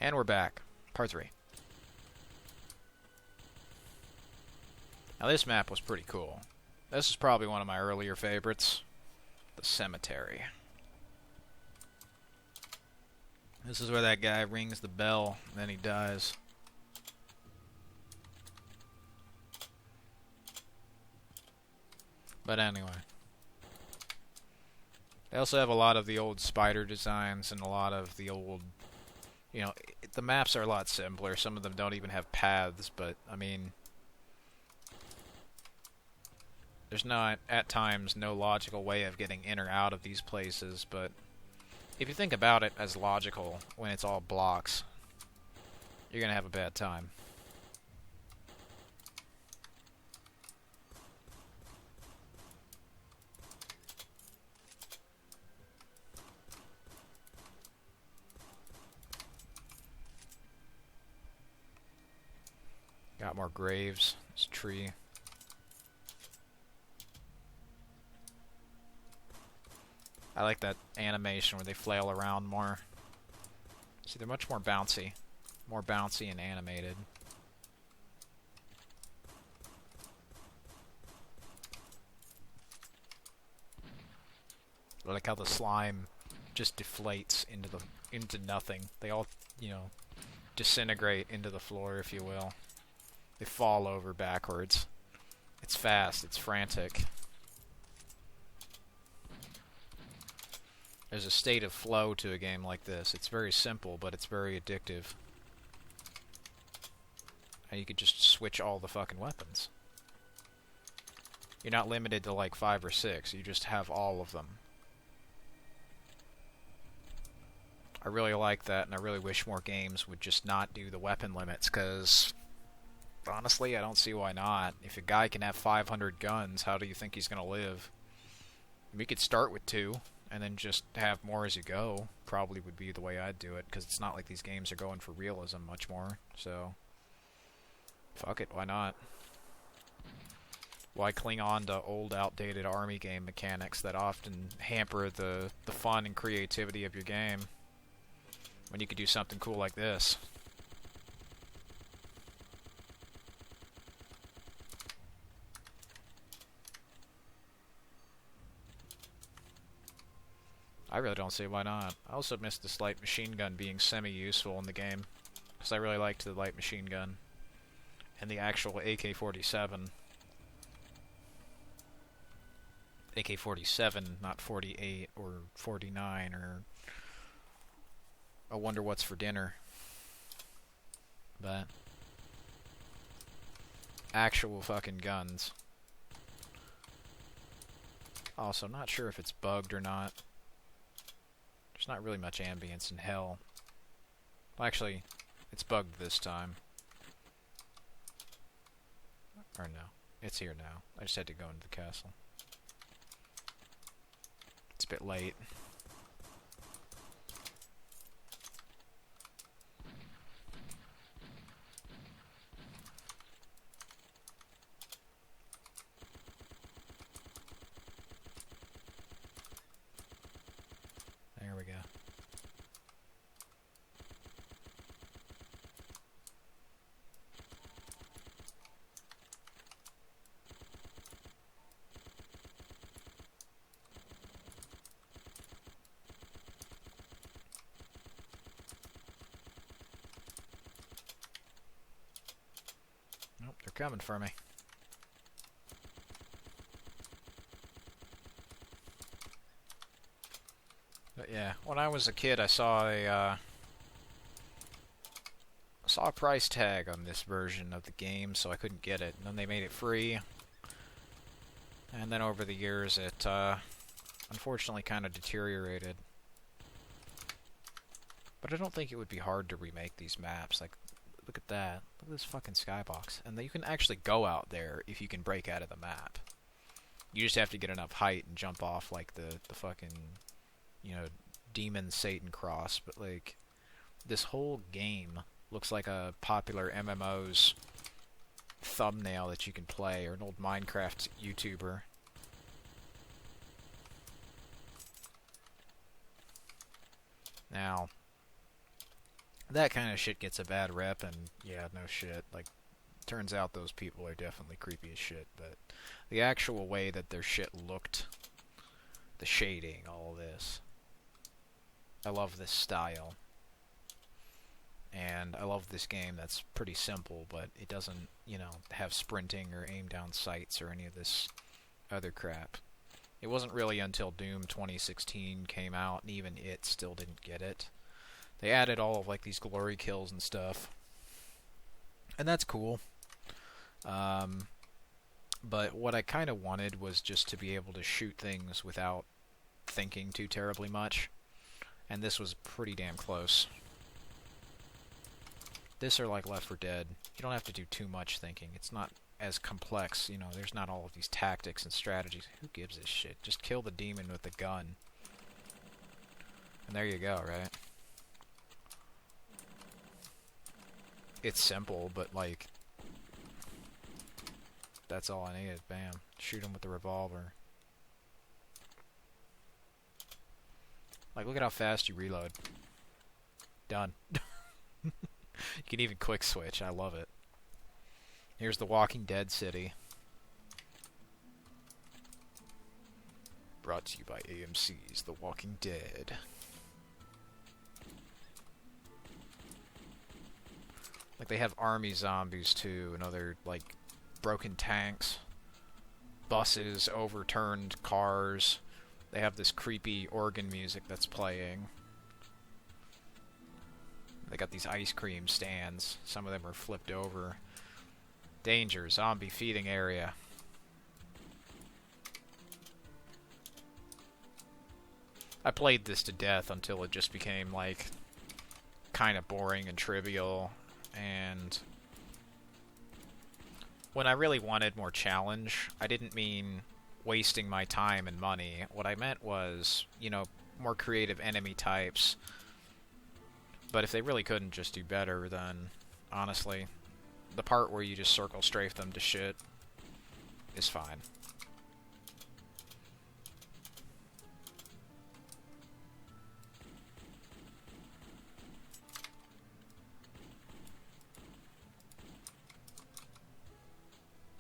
And we're back. Part 3. Now this map was pretty cool. This is probably one of my earlier favorites. The cemetery. This is where that guy rings the bell, and then he dies. But anyway. They also have a lot of the old spider designs and a lot of the old... You know, the maps are a lot simpler. Some of them don't even have paths, but, I mean... There's not, at times, no logical way of getting in or out of these places, but... If you think about it as logical, when it's all blocks, you're gonna have a bad time. Got more graves. This tree. I like that animation where they flail around more. See, they're much more bouncy. More bouncy and animated. I like how the slime just deflates into nothing. They all, you know, disintegrate into the floor, if you will. They fall over backwards. It's fast, it's frantic. There's a state of flow to a game like this. It's very simple, but it's very addictive. And you could just switch all the fucking weapons. You're not limited to like 5 or 6. You just have all of them. I really like that, and I really wish more games would just not do the weapon limits, because honestly, I don't see why not. If a guy can have 500 guns, how do you think he's going to live? We could start with 2. And then just have more as you go, probably would be the way I'd do it, because it's not like these games are going for realism much more, so... Fuck it, why not? Why cling on to old, outdated army game mechanics that often hamper the fun and creativity of your game, when you could do something cool like this? I really don't see why not. I also missed this light machine gun being semi-useful in the game, because I really liked the light machine gun and the actual AK-47. AK-47, not 48 or 49 or I wonder what's for dinner. But actual fucking guns. Also, not sure if it's bugged or not. There's not really much ambience in hell. Well, actually, it's bugged this time. Or no, it's here now. I just had to go into the castle. It's a bit late. There we go. Nope, they're coming for me. But yeah, when I was a kid, I saw a price tag on this version of the game, so I couldn't get it. And then they made it free. And then over the years, it unfortunately kind of deteriorated. But I don't think it would be hard to remake these maps. Like, look at that. Look at this fucking skybox. And you can actually go out there if you can break out of the map. You just have to get enough height and jump off like the fucking, you know, demon Satan cross. But like, this whole game looks like a popular MMO's thumbnail that you can play, or an old Minecraft YouTuber. Now, That kind of shit gets a bad rep, and yeah, no shit. Like, turns out those people are definitely creepy as shit, but the actual way that their shit looked, the shading, all of this. I love this style. And I love this game that's pretty simple, but it doesn't, you know, have sprinting or aim down sights or any of this other crap. It wasn't really until Doom 2016 came out, and even it still didn't get it. They added all of like these glory kills and stuff, and that's cool. But what I kind of wanted was just to be able to shoot things without thinking too terribly much, and this was pretty damn close. This or like Left 4 Dead, you don't have to do too much thinking. It's not as complex, you know, there's not all of these tactics and strategies. Who gives a shit? Just kill the demon with the gun. And there you go, right? It's simple, but like, that's all I needed. Bam. Shoot him with the revolver. Like, look at how fast you reload. Done. You can even quick switch. I love it. Here's the Walking Dead city. Brought to you by AMC's The Walking Dead. Like, they have army zombies too, and other, like, broken tanks, buses, overturned cars. They have this creepy organ music that's playing. They got these ice cream stands. Some of them are flipped over. Danger, zombie feeding area. I played this to death until it just became, like, kind of boring and trivial. And when I really wanted more challenge, I didn't mean wasting my time and money. What I meant was, you know, more creative enemy types. But if they really couldn't just do better, then, honestly, the part where you just circle strafe them to shit is fine.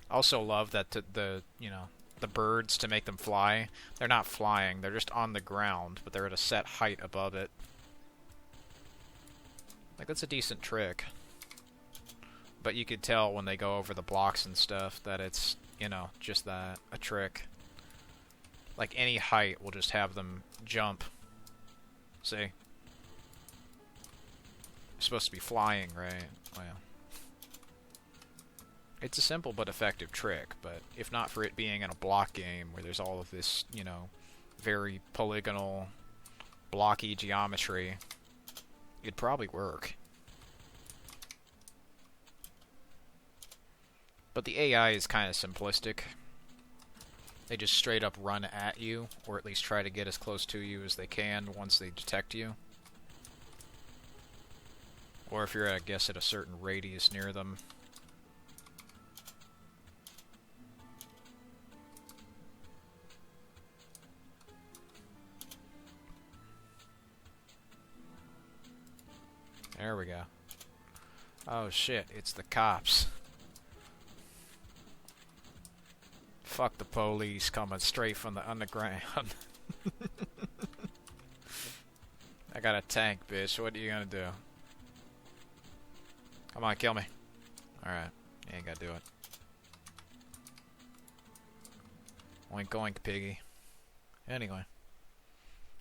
Also love that the you know, the birds, to make them fly, they're not flying, they're just on the ground, but they're at a set height above it. Like, that's a decent trick. But you could tell when they go over the blocks and stuff that it's, you know, just that, a trick. Like, any height will just have them jump. See? They're supposed to be flying, right? Well, it's a simple but effective trick, but if not for it being in a block game where there's all of this, you know, very polygonal, blocky geometry, it'd probably work. But the AI is kind of simplistic. They just straight up run at you, or at least try to get as close to you as they can once they detect you. Or if you're, I guess, at a certain radius near them. There we go. Oh shit, it's the cops. Fuck the police coming straight from the underground. I got a tank, bitch. What are you gonna do? Come on, kill me. Alright, you ain't gotta do it. Oink oink, piggy. Anyway.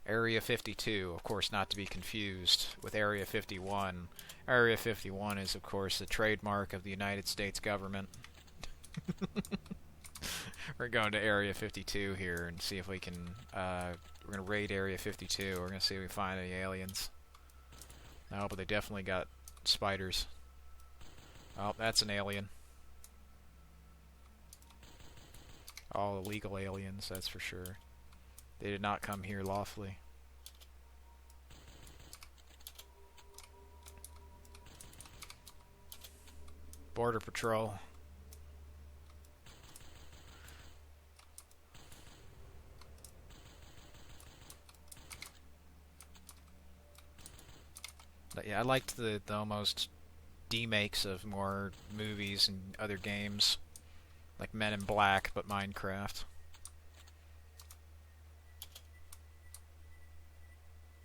Area 52, of course not to be confused with Area 51. Area 51 is, of course, the trademark of the United States government. We're going to Area 52 here and see if we can, we're going to raid Area 52. We're going to see if we find any aliens. No, but they definitely got spiders. Oh, that's an alien. All illegal aliens, that's for sure. They did not come here lawfully. Border Patrol. But yeah, liked the almost demakes of more movies and other games, like Men in Black, but Minecraft.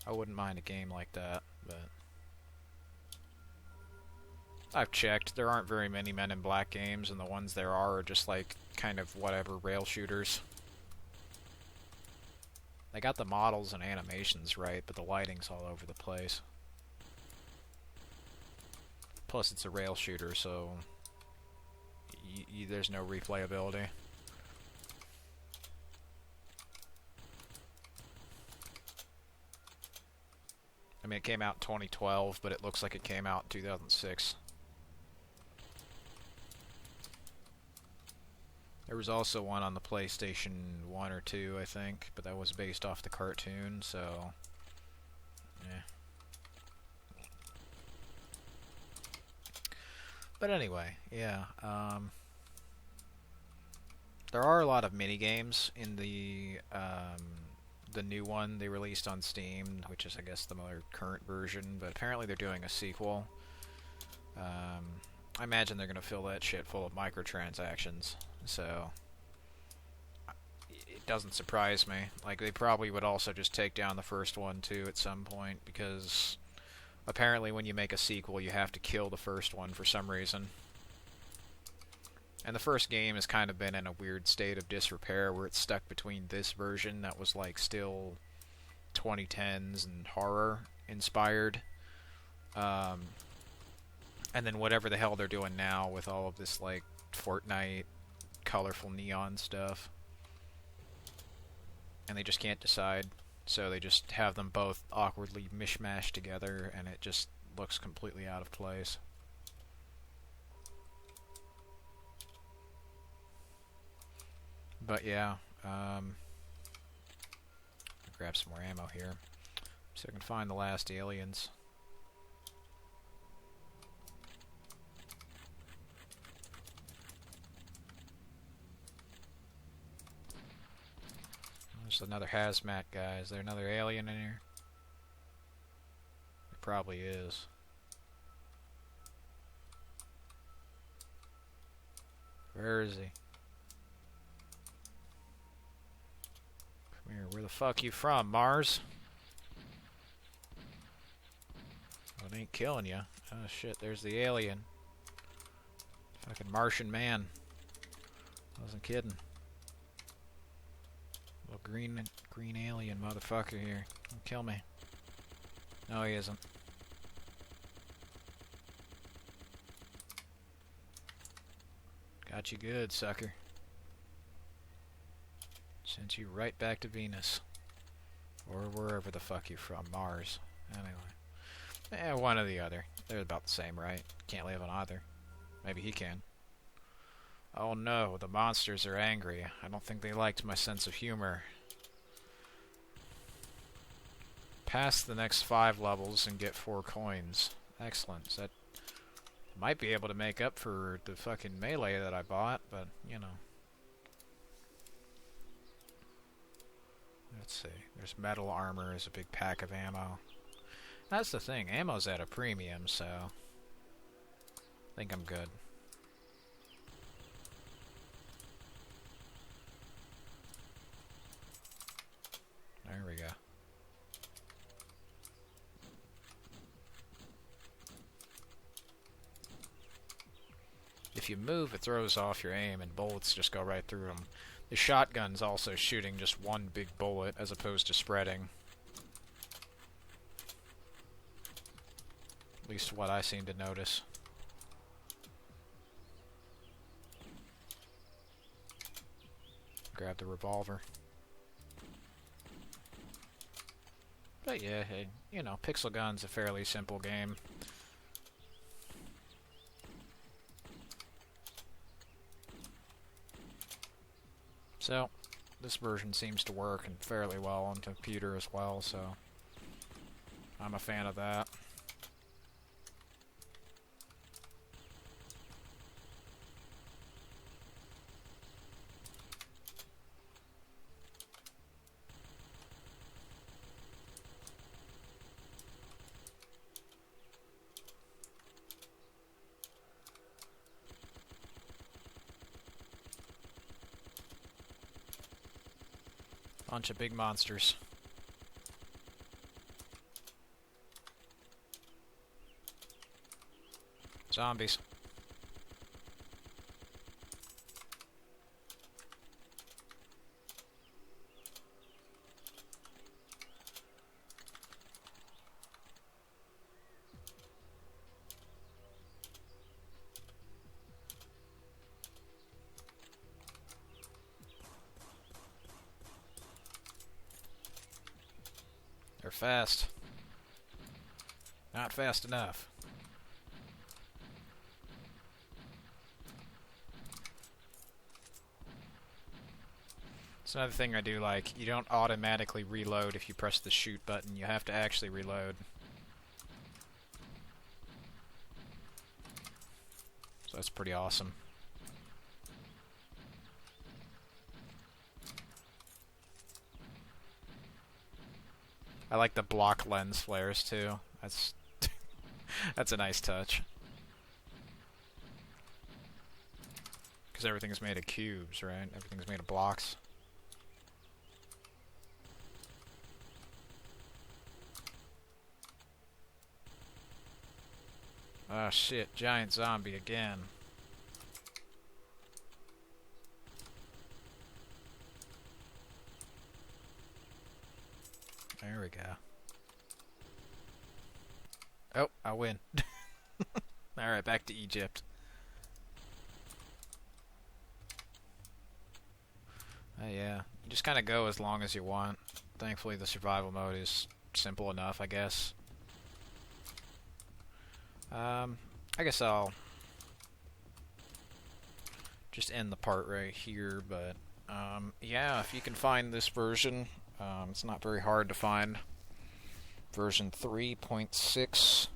I wouldn't mind a game like that, but I've checked. There aren't very many Men in Black games, and the ones there are just like kind of whatever rail shooters. They got the models and animations right, but the lighting's all over the place. Plus, it's a rail shooter, so there's no replayability. I mean, it came out in 2012, but it looks like it came out in 2006. There was also one on the PlayStation 1 or 2, I think, but that was based off the cartoon, so yeah. But anyway, yeah, there are a lot of mini games in the new one they released on Steam, which is, I guess, the more current version, but apparently they're doing a sequel. I imagine they're going to fill that shit full of microtransactions, so it doesn't surprise me. Like, they probably would also just take down the first one, too, at some point, because apparently when you make a sequel, you have to kill the first one for some reason. And the first game has kind of been in a weird state of disrepair, where it's stuck between this version that was, like, still 2010s and horror-inspired, and then whatever the hell they're doing now with all of this, like, Fortnite, colorful neon stuff. And they just can't decide, so they just have them both awkwardly mishmashed together, and it just looks completely out of place. But yeah, grab some more ammo here, so I can find the last aliens. There's another hazmat guy. Is there another alien in here? There probably is. Where is he? Come here. Where the fuck you from, Mars? Well, it ain't killing you. Oh shit, there's the alien. Fucking Martian man. Wasn't kidding. Little green alien motherfucker here. Don't kill me. No, he isn't. Got you good, sucker. Sent you right back to Venus. Or wherever the fuck you're from. Mars. Anyway. One or the other. They're about the same, right? Can't live on either. Maybe he can. Oh no, the monsters are angry. I don't think they liked my sense of humor. Pass the next 5 levels and get 4 coins. Excellent. So that might be able to make up for the fucking melee that I bought, but, you know. Let's see. There's metal armor as a big pack of ammo. That's the thing. Ammo's at a premium, so I think I'm good. There we go. If you move, it throws off your aim, and bullets just go right through them. The shotgun's also shooting just one big bullet, as opposed to spreading. At least what I seem to notice. Grab the revolver. But yeah, hey, you know, Pixel Gun's a fairly simple game. So, this version seems to work and fairly well on computer as well, so I'm a fan of that. Bunch of big monsters. Zombies. They're fast. Not fast enough. It's another thing I do like. You don't automatically reload if you press the shoot button. You have to actually reload. So that's pretty awesome. I like the block lens flares too. That's that's a nice touch. Because everything's made of cubes, right? Everything's made of blocks. Oh shit, giant zombie again. There we go. Oh, I win. Alright, back to Egypt. Yeah, you just kind of go as long as you want. Thankfully the survival mode is simple enough, I guess. I guess I'll just end the part right here, but yeah, if you can find this version, it's not very hard to find. Version 3.6.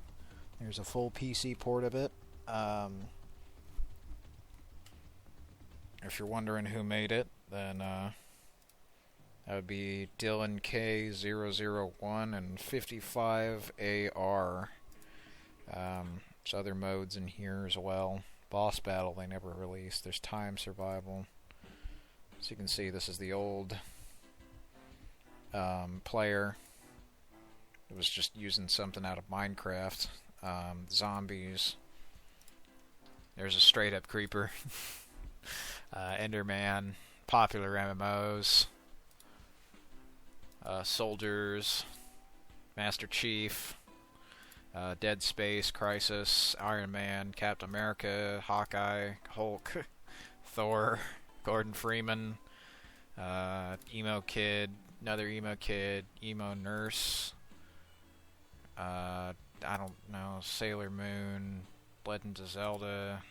There's a full PC port of it. If you're wondering who made it, then that would be Dylan K001 and 55AR. There's other modes in here as well. Boss battle they never released. There's time survival. So you can see this is the old player. It was just using something out of Minecraft. Zombies. There's a straight up creeper. Enderman. Popular MMOs. Soldiers. Master Chief. Dead Space, Crisis, Iron Man, Captain America, Hawkeye, Hulk, Thor, Gordon Freeman, Emo Kid, another Emo Kid, Emo Nurse, I don't know, Sailor Moon, Legend of Zelda,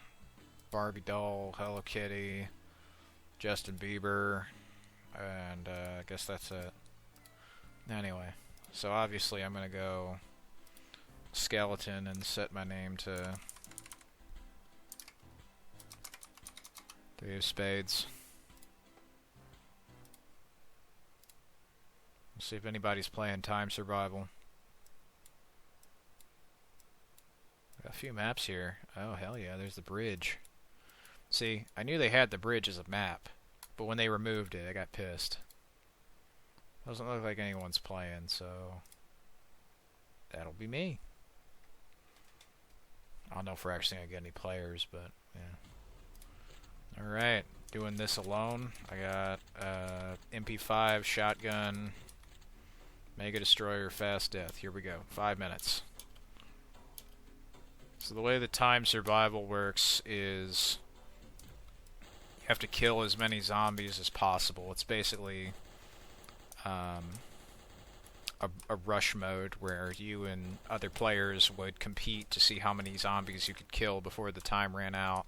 Barbie Doll, Hello Kitty, Justin Bieber, and I guess that's it. Anyway, so obviously I'm gonna go skeleton and set my name to Three of Spades. We'll see if anybody's playing time survival. Got a few maps here. Oh hell yeah, there's the bridge. See, I knew they had the bridge as a map, but when they removed it I got pissed. Doesn't look like anyone's playing, so that'll be me. I don't know if we're actually going to get any players, but yeah. Alright, doing this alone. I got MP5, shotgun, Mega Destroyer, Fast Death. Here we go. 5 minutes. So the way the time survival works is you have to kill as many zombies as possible. It's basically a rush mode where you and other players would compete to see how many zombies you could kill before the time ran out.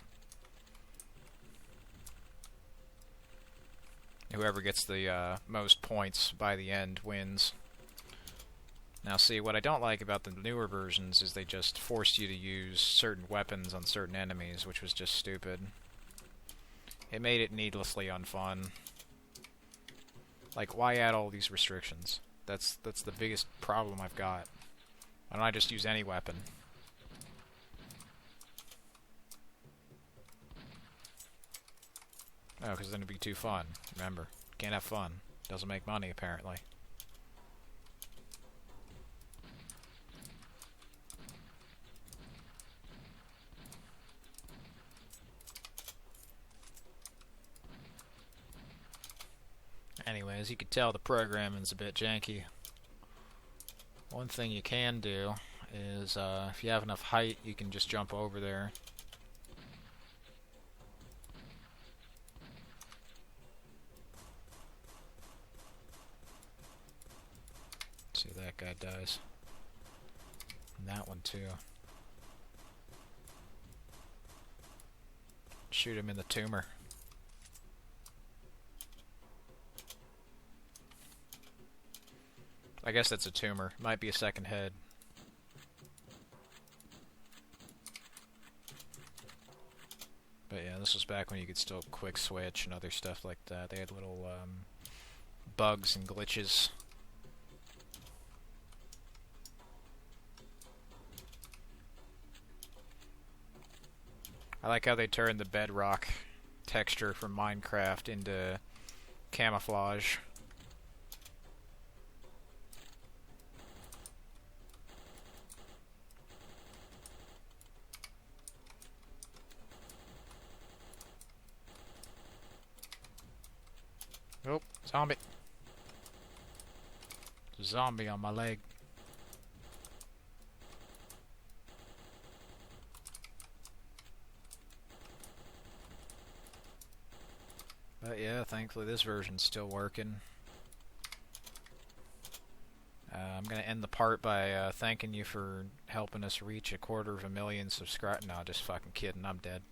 Whoever gets the most points by the end wins. Now see, what I don't like about the newer versions is they just forced you to use certain weapons on certain enemies, which was just stupid. It made it needlessly unfun. Like, why add all these restrictions? That's the biggest problem I've got. Why don't I just use any weapon? Oh, because then it'd be too fun. Remember, can't have fun. Doesn't make money, apparently. Anyway, as you can tell, the programming's a bit janky. One thing you can do is, if you have enough height, you can just jump over there. See, that guy dies. And that one too. Shoot him in the tumor. I guess that's a tumor. Might be a second head. But yeah, this was back when you could still quick switch and other stuff like that. They had little bugs and glitches. I like how they turned the bedrock texture from Minecraft into camouflage. Oh, zombie. Zombie on my leg. But yeah, thankfully this version's still working. I'm going to end the part by thanking you for helping us reach 250,000 subscribers. No, just fucking kidding, I'm dead.